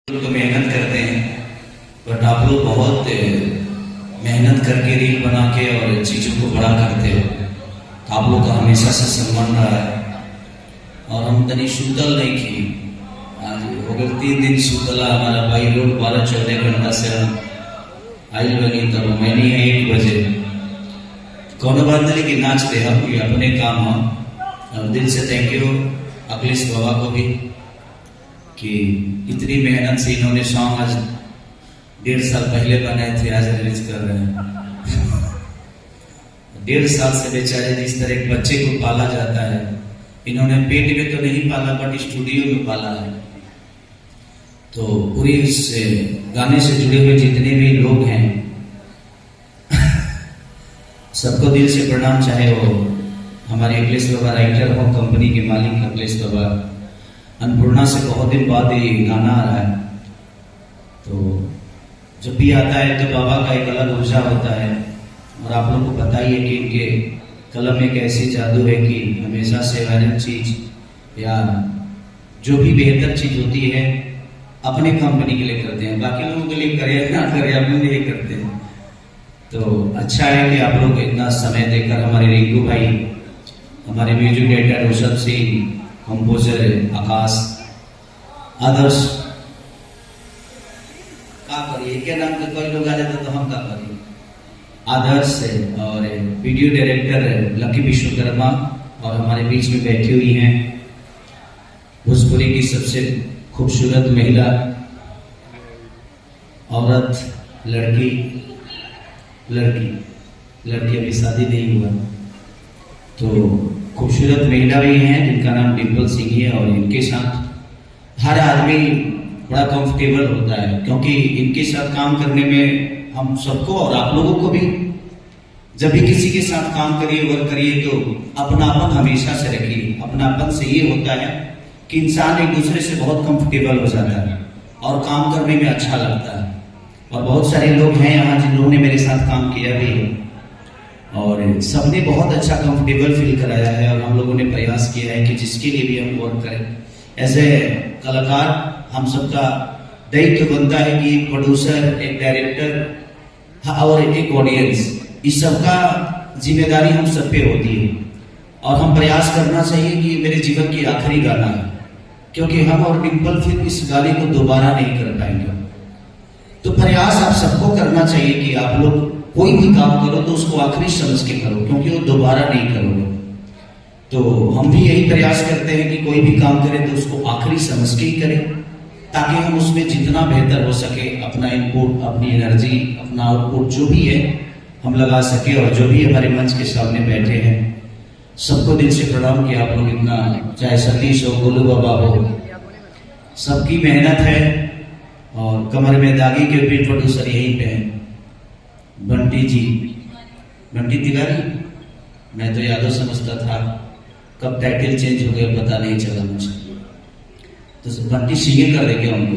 तो मेहनत करते हैं, बट आप लोग बहुत मेहनत करके रील बना के और चीज़ों को बड़ा करते हो। तो आप लोग का हमेशा से सम्मान रहा है और हम तनी सुतल नहीं की। आज अगर 3 दिन सुतला हमारा भाई रोड 12-14 घंटा से हम आई बनी तब मैंने 1 बजे कौन बात नहीं कि नाचते हम भी अपने काम हम दिल से थैंक यू अखिलेश बाबा को भी कि इतनी मेहनत से इन्होंने सॉन्ग आज 1.5 साल पहले बनाए थे, आज रिलीज कर रहे हैं। 1.5 साल से बेचारे जिस तरह एक बच्चे को पाला जाता है, इन्होंने पेट में तो नहीं पाला बट स्टूडियो में पाला है। तो पूरी इस गाने से जुड़े हुए जितने भी लोग हैं सबको दिल से प्रणाम। चाहे वो हमारे अखिलेश बाबा राइटर हो, कंपनी के मालिक अखिलेश बाबा, अन्नपूर्णा से बहुत दिन बाद ये गाना आ रहा है। तो जब भी आता है तो बाबा का एक अलग ऊर्जा होता है और आप लोग को पता ही है कि इनके कलम में एक ऐसी जादू है कि हमेशा से वायरल चीज या जो भी बेहतर चीज होती है अपने कंपनी के लिए करते हैं, बाकी लोगों के लिए करे ना करे अपने लिए करते हैं। तो अच्छा है कि आप लोग इतना समय देकर हमारे रिंकू भाई, हमारे music director Rishabh Singh, composer Aakash, Adarsh का करिए क्या नाम के कई लोग आ जाते तो हम का करिए, आदर्श और वीडियो डायरेक्टर लकी विश्वकर्मा और हमारे बीच में बैठी हुई हैं भोजपुरी की सबसे खूबसूरत महिला, औरत, लड़की अभी शादी नहीं हुआ तो खूबसूरत महिला भी हैं जिनका नाम डिम्पल सिंह है। और इनके साथ हर आदमी बड़ा कंफर्टेबल होता है क्योंकि इनके साथ काम करने में हम सबको और आप लोगों को भी, जब भी किसी के साथ काम करिए वर्क करिए तो अपनापन हमेशा से रखिए। अपनापन से ये होता है कि इंसान एक दूसरे से बहुत कंफर्टेबल हो जाता है और काम करने में अच्छा लगता है। और बहुत सारे लोग हैं यहाँ जिन्होंने मेरे साथ काम किया भी है और सबने बहुत अच्छा कंफर्टेबल फील कराया है और हम लोगों ने प्रयास किया है कि जिसके लिए भी हम वर्क करें एज ए कलाकार हम सबका दायित्व बनता है कि एक प्रोड्यूसर, एक डायरेक्टर और एक ऑडियंस, इस सबका जिम्मेदारी हम सब पे होती है। और हम प्रयास करना चाहिए कि मेरे जीवन की आखिरी गाना है क्योंकि हम और डिम्पल फिर इस गाने को दोबारा नहीं कर पाएंगे। तो प्रयास आप सबको करना चाहिए कि आप लोग कोई भी काम करो तो उसको आखिरी समझ के करो क्योंकि वो दोबारा नहीं करोगे। तो हम भी यही प्रयास करते हैं कि कोई भी काम करें तो उसको आखिरी समझ के ही करें ताकि हम उसमें जितना बेहतर हो सके अपना इनपुट, अपनी एनर्जी, अपना आउटपुट जो भी है हम लगा सके। और जो भी हमारे मंच के सामने बैठे हैं सबको दिल से प्रणाम कि आप लोग इतना, चाहे सतीश हो, गोलू बाबा हो, सबकी मेहनत है। और कमर में दागी के भी प्रोड्यूसर यहीं पे हैं बंटी जी, बंटी तिवारी, मैं तो यादव समझता था, कब टाइटल चेंज हो गया पता नहीं चला मुझे। तो बंटी सीए कर देंगे उनको।